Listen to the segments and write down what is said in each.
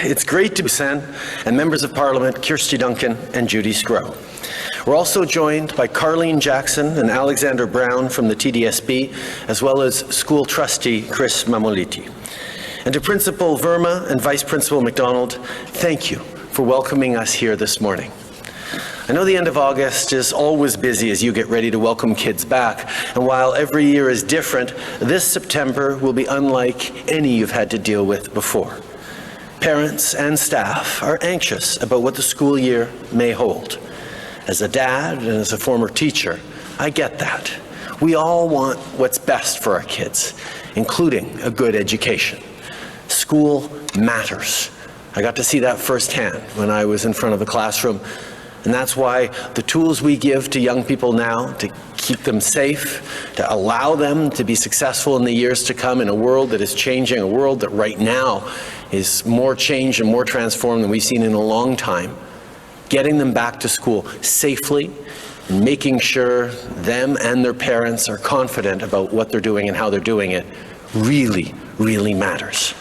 it's great to be Sen and members of Parliament Kirsty Duncan and Judy Scrow. We're also joined by Carleen Jackson and Alexander Brown from the TDSB, as well as school trustee Chris Mamoliti. And to Principal Verma and Vice Principal McDonald, thank you for welcoming us here this morning. I know the end of August is always busy as you get ready to welcome kids back, and while every year is different, this September will be unlike any you've had to deal with before. Parents and staff are anxious about what the school year may hold. As a dad and as a former teacher, I get that. We all want what's best for our kids, including a good education. School matters. I got to see that firsthand when I was in front of the classroom. And that's why the tools we give to young people now to keep them safe, to allow them to be successful in the years to come in a world that is changing, a world that right now is more changed and more transformed than we've seen in a long time, getting them back to school safely and making sure them and their parents are confident about what they're doing and how they're doing it really, really matters.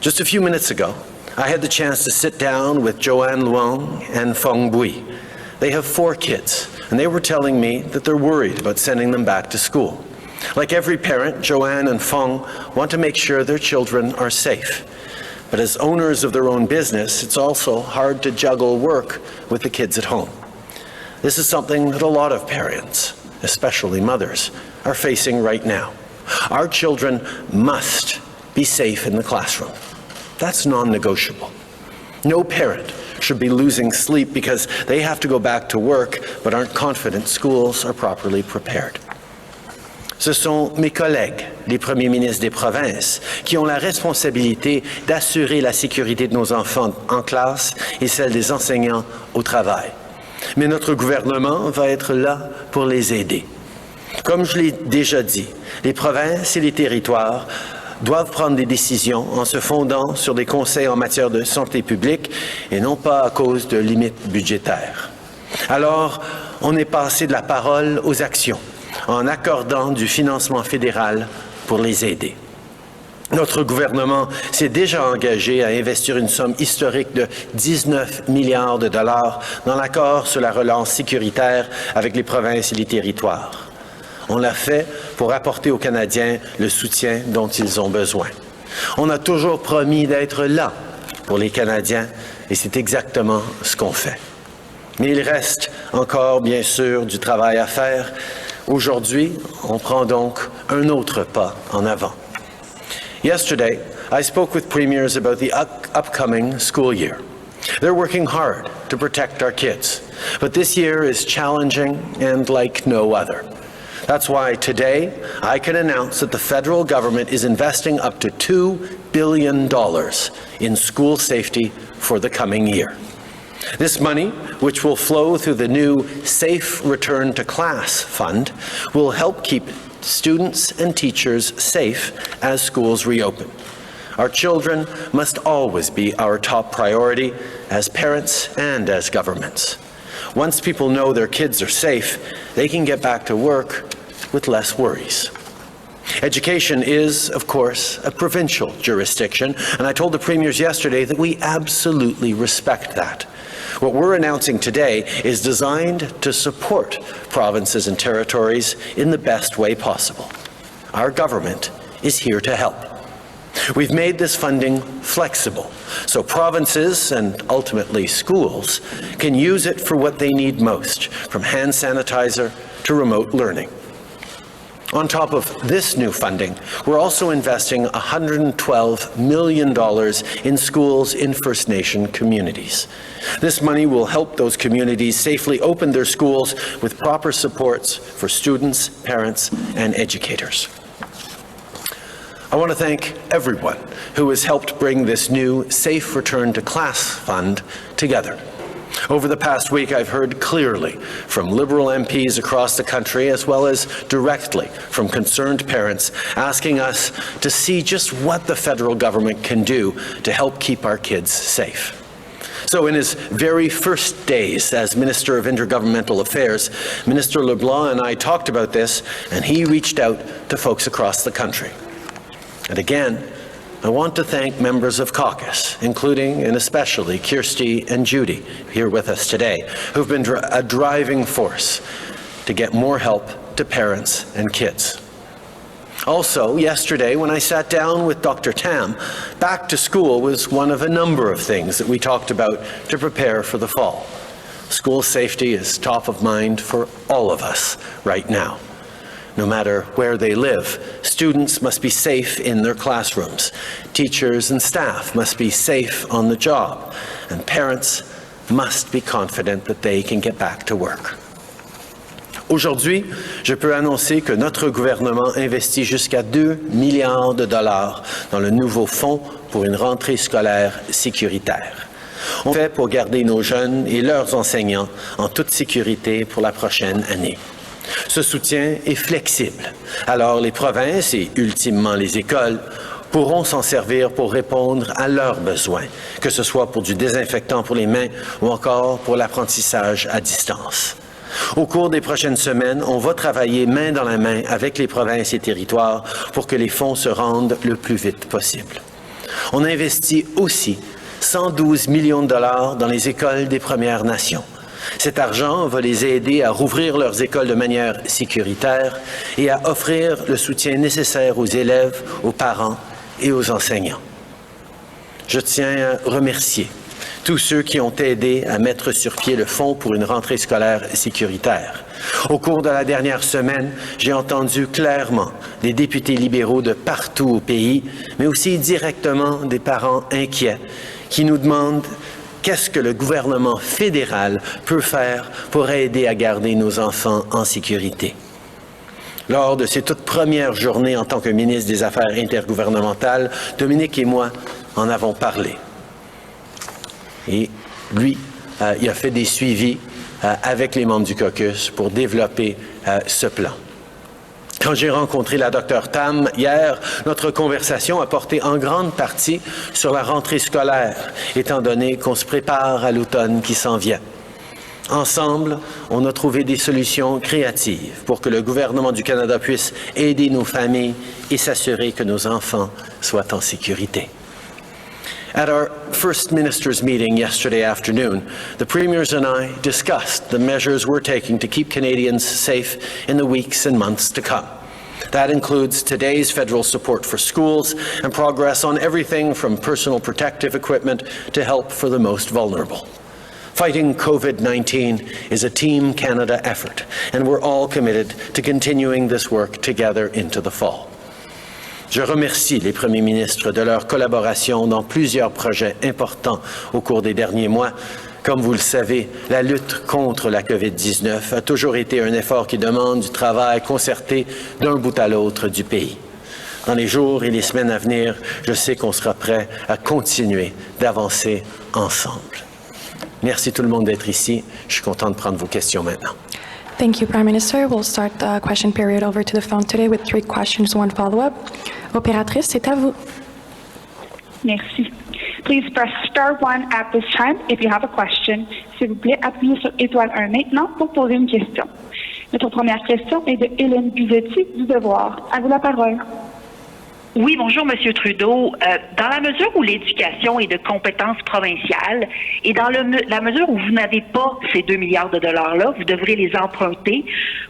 Just a few minutes ago, I had the chance to sit down with Joanne Luong and Fong Bui. They have 4 kids, and they were telling me that they're worried about sending them back to school. Like every parent, Joanne and Fong want to make sure their children are safe. But as owners of their own business, it's also hard to juggle work with the kids at home. This is something that a lot of parents, especially mothers, are facing right now. Our children must be safe in the classroom. That's non-negotiable. No parent should be losing sleep because they have to go back to work but aren't confident schools are properly prepared. Ce sont mes collègues, les premiers ministres des provinces, qui ont la responsabilité d'assurer la sécurité de nos enfants en classe et celle des enseignants au travail. Mais notre gouvernement va être là pour les aider. Comme je l'ai déjà dit, les provinces et les territoires doivent prendre des décisions en se fondant sur des conseils en matière de santé publique et non pas à cause de limites budgétaires. Alors, on est passé de la parole aux actions en accordant du financement fédéral pour les aider. Notre gouvernement s'est déjà engagé à investir une somme historique de 19 milliards de dollars dans l'accord sur la relance sécuritaire avec les provinces et les territoires. On l'a fait pour apporter aux Canadiens le soutien dont ils ont besoin. On a toujours promis d'être là pour les Canadiens et c'est exactement ce qu'on fait. Mais il reste encore, bien sûr, du travail à faire. Aujourd'hui, on prend donc un autre pas en avant. Yesterday, I spoke with premiers about the upcoming school year. They're working hard to protect our kids, but this year is challenging and like no other. That's why today I can announce that the federal government is investing up to $2 billion in school safety for the coming year. This money, which will flow through the new Safe Return to Class Fund, will help keep students and teachers safe as schools reopen. Our children must always be our top priority as parents and as governments. Once people know their kids are safe, they can get back to work with less worries. Education is, of course, a provincial jurisdiction, and I told the premiers yesterday that we absolutely respect that. What we're announcing today is designed to support provinces and territories in the best way possible. Our government is here to help. We've made this funding flexible, so provinces and ultimately schools can use it for what they need most, from hand sanitizer to remote learning. On top of this new funding, we're also investing $112 million in schools in First Nation communities. This money will help those communities safely open their schools with proper supports for students, parents, and educators. I want to thank everyone who has helped bring this new Safe Return to Class Fund together. Over the past week, I've heard clearly from Liberal MPs across the country, as well as directly from concerned parents, asking us to see just what the federal government can do to help keep our kids safe. So in his very first days as Minister of Intergovernmental Affairs, Minister LeBlanc and I talked about this, and he reached out to folks across the country. And again, I want to thank members of caucus, including and especially Kirsty and Judy, here with us today, who've been a driving force to get more help to parents and kids. Also, yesterday, when I sat down with Dr. Tam, back to school was one of a number of things that we talked about to prepare for the fall. School safety is top of mind for all of us right now. No matter where they live, students must be safe in their classrooms. Teachers and staff must be safe on the job. And parents must be confident that they can get back to work. Aujourd'hui, je peux annoncer que notre gouvernement investit jusqu'à 2 milliards de dollars dans le nouveau fonds pour une rentrée scolaire sécuritaire. On fait pour garder nos jeunes et leurs enseignants en toute sécurité pour la prochaine année. Ce soutien est flexible, alors les provinces et ultimement les écoles pourront s'en servir pour répondre à leurs besoins, que ce soit pour du désinfectant pour les mains ou encore pour l'apprentissage à distance. Au cours des prochaines semaines, on va travailler main dans la main avec les provinces et territoires pour que les fonds se rendent le plus vite possible. On investit aussi 112 millions de dollars dans les écoles des Premières Nations. Cet argent va les aider à rouvrir leurs écoles de manière sécuritaire et à offrir le soutien nécessaire aux élèves, aux parents et aux enseignants. Je tiens à remercier tous ceux qui ont aidé à mettre sur pied le fonds pour une rentrée scolaire sécuritaire. Au cours de la dernière semaine, j'ai entendu clairement des députés libéraux de partout au pays, mais aussi directement des parents inquiets qui nous demandent qu'est-ce que le gouvernement fédéral peut faire pour aider à garder nos enfants en sécurité. Lors de ses toutes premières journées en tant que ministre des Affaires intergouvernementales, Dominique et moi en avons parlé. Et lui, il a fait des suivis avec les membres du caucus pour développer ce plan. Quand j'ai rencontré la Dr. Tam hier, notre conversation a porté en grande partie sur la rentrée scolaire, étant donné qu'on se prépare à l'automne qui s'en vient. Ensemble, on a trouvé des solutions créatives pour que le gouvernement du Canada puisse aider nos familles et s'assurer que nos enfants soient en sécurité. At our First Ministers meeting yesterday afternoon, the Premiers and I discussed the measures we're taking to keep Canadians safe in the weeks and months to come. That includes today's federal support for schools and progress on everything from personal protective equipment to help for the most vulnerable. Fighting COVID-19 is a Team Canada effort, and we're all committed to continuing this work together into the fall. Je remercie les premiers ministres de leur collaboration dans plusieurs projets importants au cours des derniers mois. Comme vous le savez, la lutte contre la COVID-19 a toujours été un effort qui demande du travail concerté d'un bout à l'autre du pays. Dans les jours et les semaines à venir, je sais qu'on sera prêt à continuer d'avancer ensemble. Merci tout le monde d'être ici. Je suis content de prendre vos questions maintenant. Thank you, Prime Minister. We'll start the question period over to the phone today with 3 questions, 1 follow-up. Opératrice, c'est à vous. Merci. Please press star 1 at this time if you have a question. S'il vous plaît, appuyez sur étoile 1 maintenant pour poser une question. Notre première question est de Hélène Buzetti du Devoir. À vous la parole. Oui, bonjour, Monsieur Trudeau. Dans la mesure où l'éducation est de compétence provinciale et dans la mesure où vous n'avez pas ces 2 milliards de dollars-là, vous devrez les emprunter.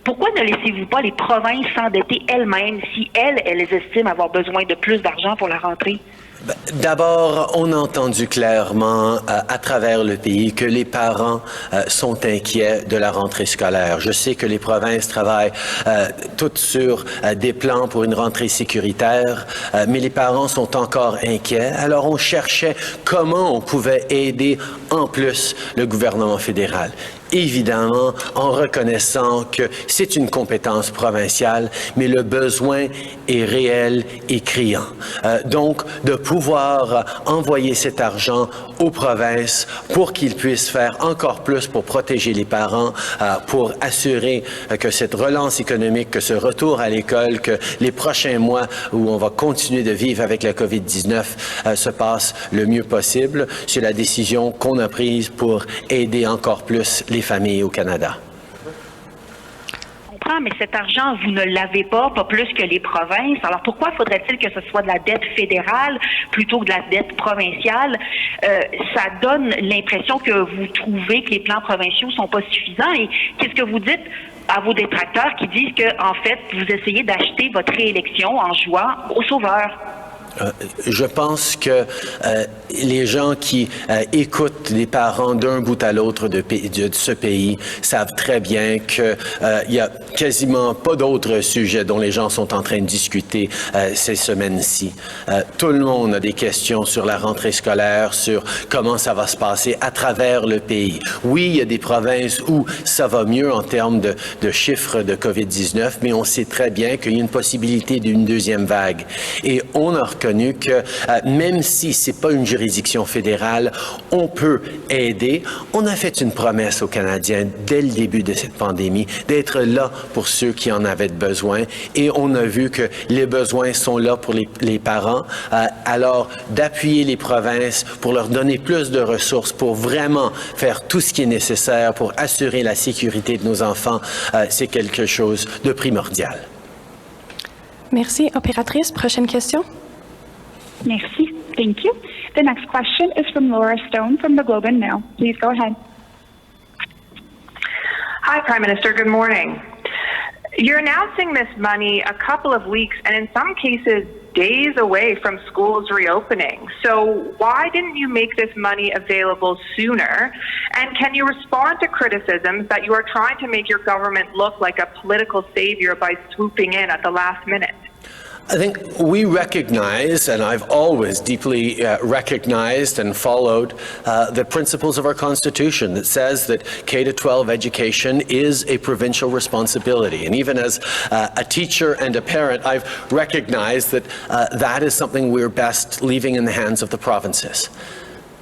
Pourquoi ne laissez-vous pas les provinces s'endetter elles-mêmes si elles estiment avoir besoin de plus d'argent pour la rentrée? D'abord, on a entendu clairement à travers le pays que les parents sont inquiets de la rentrée scolaire. Je sais que les provinces travaillent toutes sur des plans pour une rentrée sécuritaire, mais les parents sont encore inquiets. Alors, on cherchait comment on pouvait aider en plus le gouvernement fédéral. Évidemment, en reconnaissant que c'est une compétence provinciale, mais le besoin est réel et criant. Donc, de pouvoir envoyer cet argent aux provinces pour qu'ils puissent faire encore plus pour protéger les parents, pour assurer que cette relance économique, que ce retour à l'école, que les prochains mois où on va continuer de vivre avec la COVID-19 se passent le mieux possible. C'est la décision qu'on a prise pour aider encore plus les familles au Canada. On prend mais cet argent, vous ne l'avez pas plus que les provinces. Alors pourquoi faudrait-il que ce soit de la dette fédérale plutôt que de la dette provinciale? Ça donne l'impression que vous trouvez que les plans provinciaux sont pas suffisants. Et qu'est-ce que vous dites à vos détracteurs qui disent que, en fait, vous essayez d'acheter votre réélection en jouant au sauveur? Je pense que les gens qui écoutent les parents d'un bout à l'autre de ce pays savent très bien qu'il n'y a quasiment pas d'autres sujets dont les gens sont en train de discuter ces semaines-ci. Tout le monde a des questions sur la rentrée scolaire, sur comment ça va se passer à travers le pays. Oui, il y a des provinces où ça va mieux en termes de chiffres de COVID-19, mais on sait très bien qu'il y a une possibilité d'une deuxième vague. Et on a reconnu que même si c'est pas une juridiction fédérale, on peut aider. On a fait une promesse aux Canadiens dès le début de cette pandémie d'être là pour ceux qui en avaient besoin et on a vu que les besoins sont là pour les parents. Alors, d'appuyer les provinces pour leur donner plus de ressources pour vraiment faire tout ce qui est nécessaire pour assurer la sécurité de nos enfants, c'est quelque chose de primordial. Merci. Opératrice, prochaine question. Merci. Thank you. The next question is from Laura Stone from the Globe and Mail. Please go ahead. Hi, Prime Minister. Good morning. You're announcing this money a couple of weeks and in some cases days away from schools reopening. So why didn't you make this money available sooner? And can you respond to criticisms that you are trying to make your government look like a political savior by swooping in at the last minute? I think we recognize, and I've always deeply recognized and followed the principles of our Constitution that says that K-12 education is a provincial responsibility. And even as a teacher and a parent, I've recognized that that is something we're best leaving in the hands of the provinces.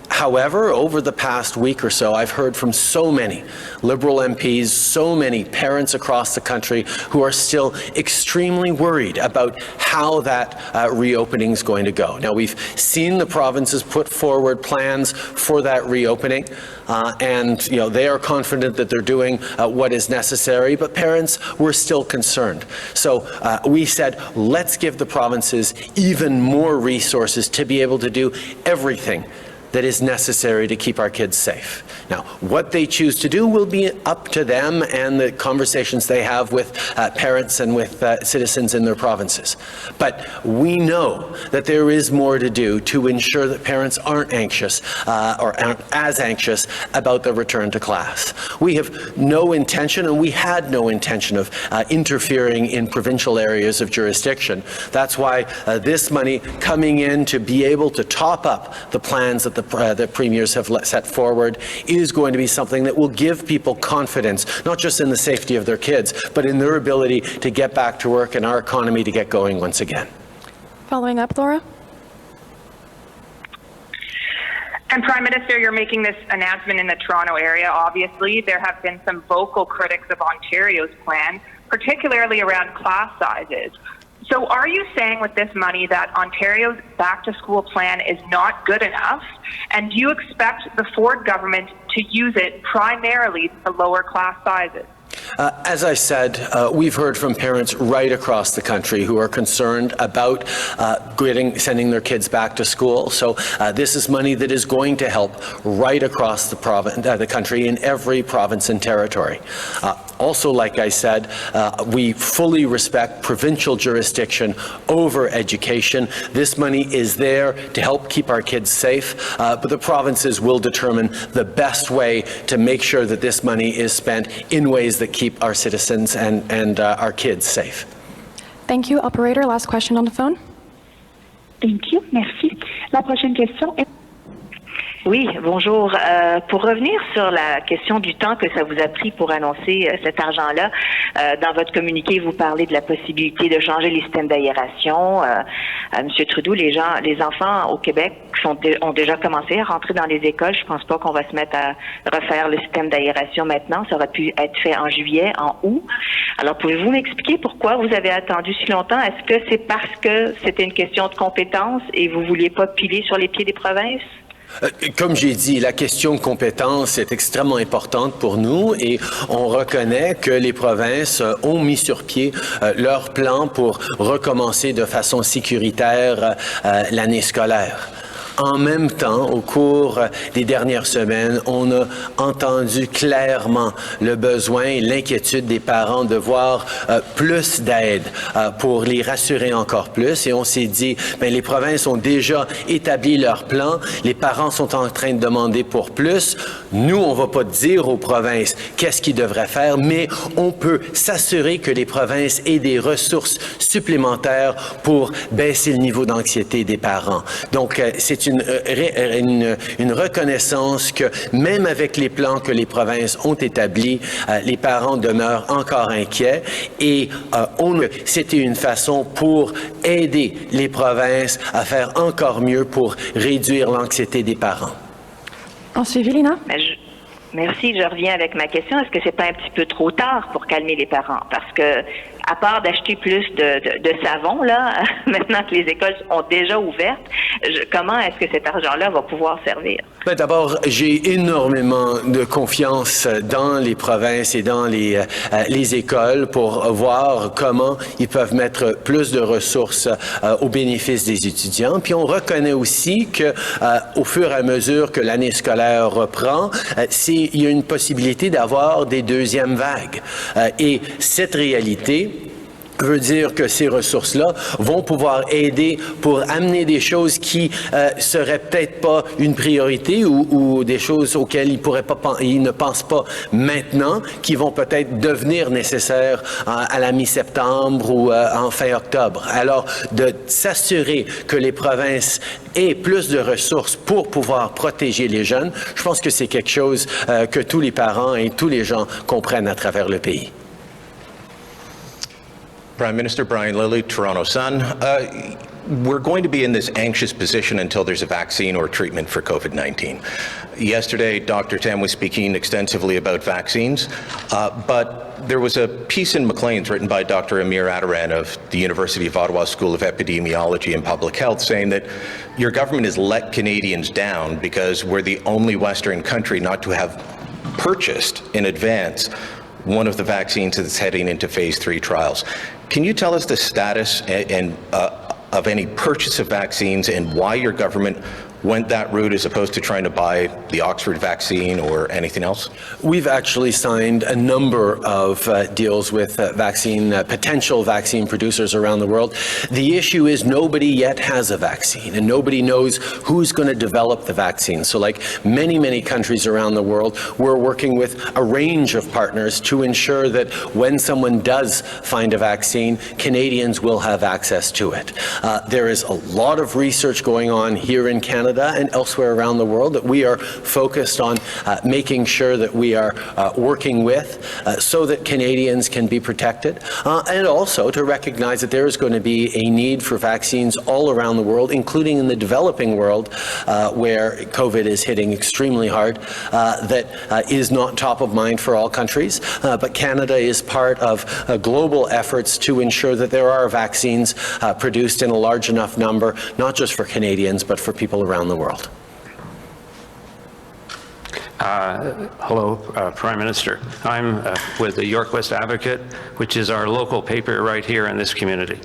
However, over the past week or so, I've heard from so many Liberal MPs, so many parents across the country who are still extremely worried about how that reopening is going to go. Now, we've seen the provinces put forward plans for that reopening, and they are confident that they're doing what is necessary, but parents were still concerned. So we said, let's give the provinces even more resources to be able to do everything that is necessary to keep our kids safe. Now, what they choose to do will be up to them and the conversations they have with parents and with citizens in their provinces. But we know that there is more to do to ensure that parents aren't anxious or aren't as anxious about the return to class. We have no intention, and we had no intention of interfering in provincial areas of jurisdiction. That's why this money coming in to be able to top up the plans that the premiers have set forward is going to be something that will give people confidence, not just in the safety of their kids, but in their ability to get back to work and our economy to get going once again. Following up, Laura. And Prime Minister, you're making this announcement in the Toronto area. Obviously, there have been some vocal critics of Ontario's plan, particularly around class sizes. So are you saying with this money that Ontario's back-to-school plan is not good enough? And do you expect the Ford government to use it primarily to lower class sizes? As I said, we've heard from parents right across the country who are concerned about sending their kids back to school. So this is money that is going to help right across the country in every province and territory. Also, like I said, we fully respect provincial jurisdiction over education. This money is there to help keep our kids safe, but the provinces will determine the best way to make sure that this money is spent in ways that keep our citizens and our kids safe. Thank you. Operator, last question on the phone. Thank you. Merci. La prochaine question est... Oui, bonjour. Pour revenir sur la question du temps que ça vous a pris pour annoncer cet argent-là, dans votre communiqué, vous parlez de la possibilité de changer les systèmes d'aération. Monsieur Trudeau, les enfants au Québec ont déjà commencé à rentrer dans les écoles. Je pense pas qu'on va se mettre à refaire le système d'aération maintenant. Ça aurait pu être fait en juillet, en août. Alors, pouvez-vous m'expliquer pourquoi vous avez attendu si longtemps? Est-ce que c'est parce que c'était une question de compétence et vous vouliez pas piler sur les pieds des provinces? Comme j'ai dit, la question de compétences est extrêmement importante pour nous et on reconnaît que les provinces ont mis sur pied leur plan pour recommencer de façon sécuritaire l'année scolaire. En même temps, au cours des dernières semaines, on a entendu clairement le besoin et l'inquiétude des parents de voir plus d'aide pour les rassurer encore plus. Et on s'est dit, bien, les provinces ont déjà établi leur plan, les parents sont en train de demander pour plus. Nous, on ne va pas dire aux provinces qu'est-ce qu'ils devraient faire, mais on peut s'assurer que les provinces aient des ressources supplémentaires pour baisser le niveau d'anxiété des parents. Donc, c'est une reconnaissance que même avec les plans que les provinces ont établis, les parents demeurent encore inquiets et c'était une façon pour aider les provinces à faire encore mieux pour réduire l'anxiété des parents. En suivi, Lina? Merci, je reviens avec ma question. Est-ce que c'est pas un petit peu trop tard pour calmer les parents? Parce que, à part d'acheter plus de savon, là, maintenant que les écoles sont déjà ouvertes, comment est-ce que cet argent-là va pouvoir servir? Ben, d'abord, j'ai énormément de confiance dans les provinces et dans les écoles pour voir comment ils peuvent mettre plus de ressources au bénéfice des étudiants. Puis on reconnaît aussi que au fur et à mesure que l'année scolaire reprend, il y a une possibilité d'avoir des deuxièmes vagues. Et cette réalité veut dire que ces ressources-là vont pouvoir aider pour amener des choses qui seraient peut-être pas une priorité ou des choses auxquelles ils ne pensent pas maintenant, qui vont peut-être devenir nécessaires à la mi-septembre ou en fin octobre. Alors, de s'assurer que les provinces aient plus de ressources pour pouvoir protéger les jeunes, je pense que c'est quelque chose que tous les parents et tous les gens comprennent à travers le pays. Prime Minister Brian Lilley, Toronto Sun. We're going to be in this anxious position until there's a vaccine or treatment for COVID-19. Yesterday, Dr. Tam was speaking extensively about vaccines, but there was a piece in Maclean's written by Dr. Amir Adaran of the University of Ottawa School of Epidemiology and Public Health saying that your government has let Canadians down because we're the only Western country not to have purchased in advance one of the vaccines that's heading into phase 3 trials. Can you tell us the status of any purchase of vaccines and why your government went that route as opposed to trying to buy the Oxford vaccine or anything else? We've actually signed a number of deals with potential vaccine producers around the world. The issue is nobody yet has a vaccine and nobody knows who's going to develop the vaccine. So like many, many countries around the world, we're working with a range of partners to ensure that when someone does find a vaccine, Canadians will have access to it. There is a lot of research going on here in Canada and elsewhere around the world that we are focused on making sure that we are working with so that Canadians can be protected and also to recognize that there is going to be a need for vaccines all around the world, including in the developing world where COVID is hitting extremely hard, that is not top of mind for all countries, but Canada is part of global efforts to ensure that there are vaccines produced in a large enough number, not just for Canadians, but for people around the world. Hello, Prime Minister. I'm with the York West Advocate, which is our local paper right here in this community.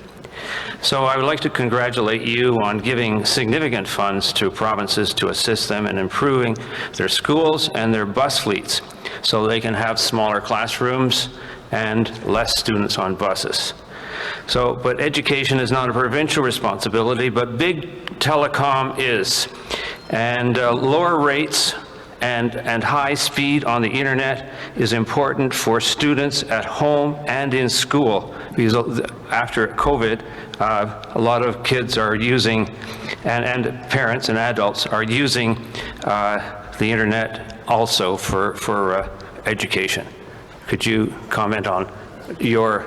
So I would like to congratulate you on giving significant funds to provinces to assist them in improving their schools and their bus fleets so they can have smaller classrooms and less students on buses. But education is not a provincial responsibility, but big telecom is. And lower rates and high speed on the internet is important for students at home and in school, because after COVID, a lot of kids are using, and parents and adults are using the internet also for education. Could you comment on your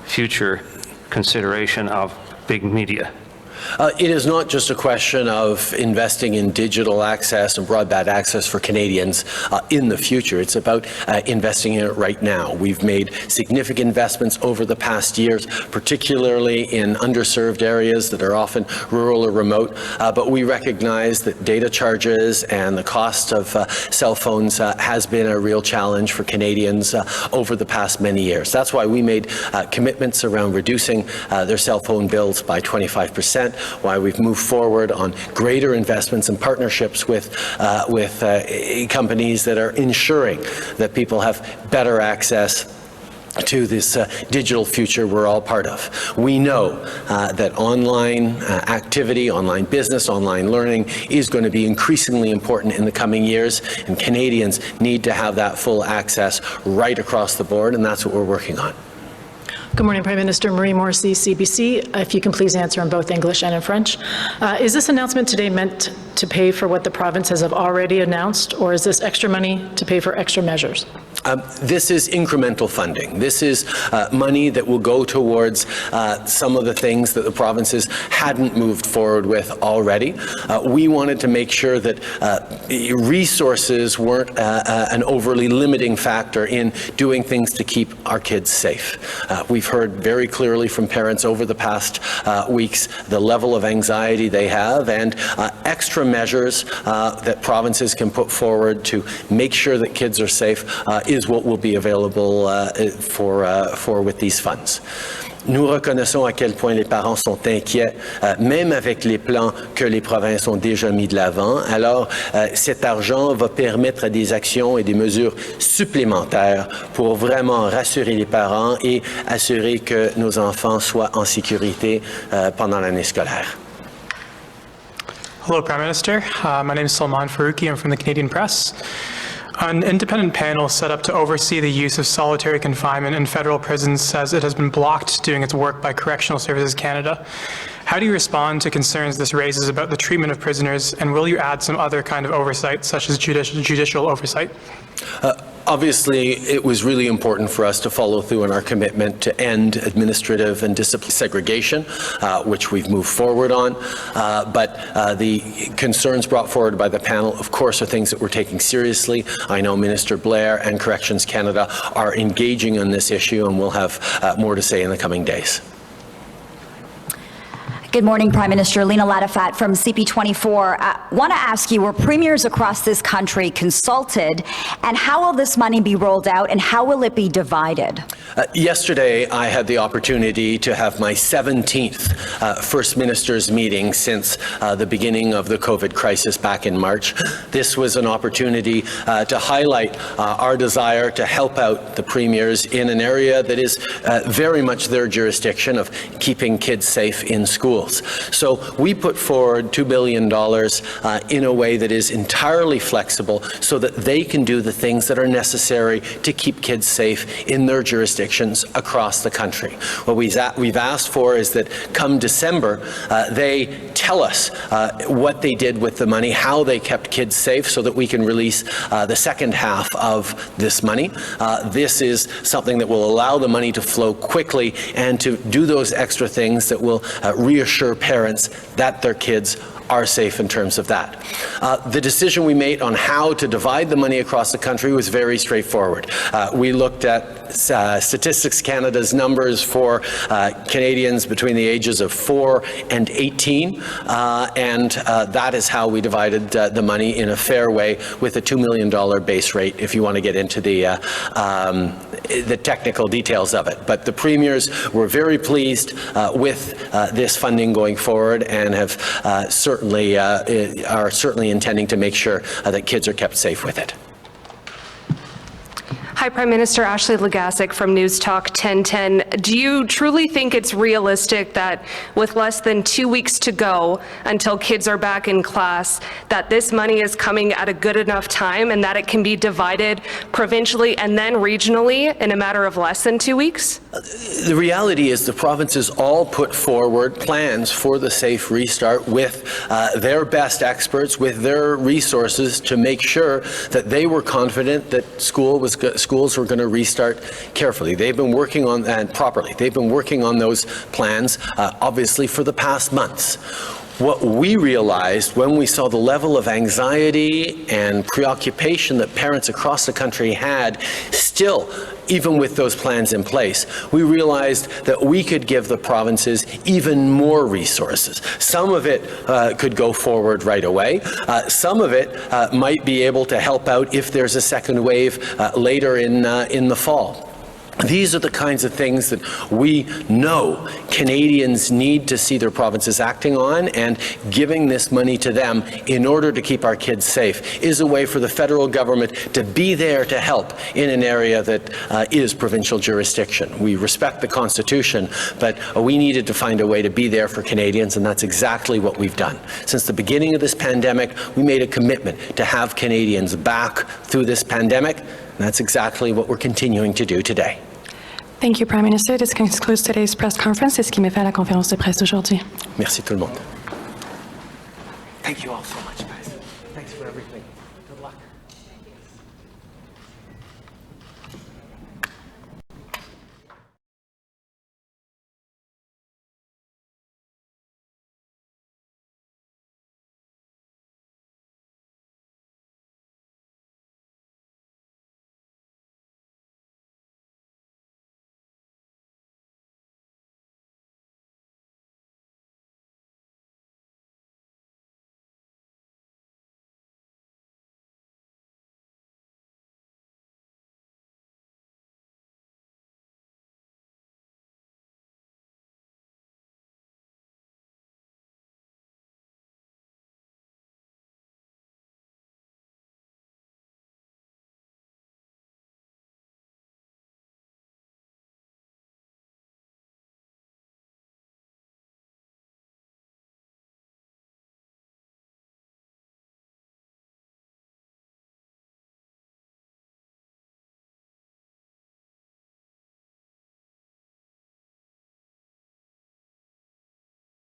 future consideration of big media? It is not just a question of investing in digital access and broadband access for Canadians in the future. It's about investing in it right now. We've made significant investments over the past years, particularly in underserved areas that are often rural or remote, but we recognize that data charges and the cost of cell phones has been a real challenge for Canadians over the past many years. That's why we made commitments around reducing their cell phone bills by 25%, why we've moved forward on greater investments and partnerships with companies that are ensuring that people have better access to this digital future we're all part of. We know that online activity, online business, online learning is going to be increasingly important in the coming years, and Canadians need to have that full access right across the board, and that's what we're working on. Good morning, Prime Minister. Marie Morrissey, CBC. If you can please answer in both English and in French. Is this announcement today meant to pay for what the provinces have already announced, or is this extra money to pay for extra measures? This is incremental funding. This is money that will go towards some of the things that the provinces hadn't moved forward with already. We wanted to make sure that resources weren't an overly limiting factor in doing things to keep our kids safe. We've heard very clearly from parents over the past weeks the level of anxiety they have, and extra measures that provinces can put forward to make sure that kids are safe is what will be available for with these funds. Nous reconnaissons à quel point les parents sont inquiets, même avec les plans que les provinces ont déjà mis de l'avant. Alors, cet argent va permettre des actions et des mesures supplémentaires pour vraiment rassurer les parents et assurer que nos enfants soient en sécurité pendant l'année scolaire. Hello, Prime Minister. My name is Salman Faruqi. I'm from the Canadian Press. An independent panel set up to oversee the use of solitary confinement in federal prisons says it has been blocked doing its work by Correctional Services Canada. How do you respond to concerns this raises about the treatment of prisoners, and will you add some other kind of oversight, such as judicial oversight? Obviously, it was really important for us to follow through on our commitment to end administrative and disciplinary segregation, which we've moved forward on. But the concerns brought forward by the panel, of course, are things that we're taking seriously. I know Minister Blair and Corrections Canada are engaging on this issue, and we'll have more to say in the coming days. Good morning, Prime Minister. Lena Latifat from CP24. I want to ask you, were premiers across this country consulted, and how will this money be rolled out, and how will it be divided? Yesterday, I had the opportunity to have my 17th First Minister's meeting since the beginning of the COVID crisis back in March. This was an opportunity to highlight our desire to help out the premiers in an area that is very much their jurisdiction of keeping kids safe in schools. So we put forward $2 billion in a way that is entirely flexible so that they can do the things that are necessary to keep kids safe in their jurisdictions across the country. What we've asked for is that come December, they tell us what they did with the money, how they kept kids safe, so that we can release the second half of this money. This is something that will allow the money to flow quickly and to do those extra things that will reassure parents that their kids are safe in terms of that. The decision we made on how to divide the money across the country was very straightforward. We looked at Statistics Canada's numbers for Canadians between the ages of 4 and 18, and that is how we divided the money in a fair way with a $2 million base rate, if you want to get into the technical details of it. But the premiers were very pleased with this funding going forward, and have are certainly intending to make sure that kids are kept safe with it. Hi, Prime Minister. Ashley Legasic from News Talk 1010. Do you truly think it's realistic that with less than 2 weeks to go until kids are back in class, that this money is coming at a good enough time and that it can be divided provincially and then regionally in a matter of less than 2 weeks? The reality is the provinces all put forward plans for the safe restart with their best experts, with their resources to make sure that they were confident that schools were going to restart carefully. They've been working on that properly. They've been working on those plans, obviously, for the past months. What we realized when we saw the level of anxiety and preoccupation that parents across the country had still, even with those plans in place, we realized that we could give the provinces even more resources. Some of it could go forward right away. Some of it might be able to help out if there's a second wave later in the fall. These are the kinds of things that we know Canadians need to see their provinces acting on, and giving this money to them in order to keep our kids safe is a way for the federal government to be there to help in an area that is provincial jurisdiction. We respect the Constitution, but we needed to find a way to be there for Canadians, and that's exactly what we've done. Since the beginning of this pandemic, we made a commitment to have Canadians back through this pandemic, and that's exactly what we're continuing to do today. Thank you, Prime Minister. This concludes today's press conference. C'est ce qui met fin à la conférence de presse d'aujourd'hui. Merci tout le monde. Thank you all so much, guys. Thanks for everything. Good luck.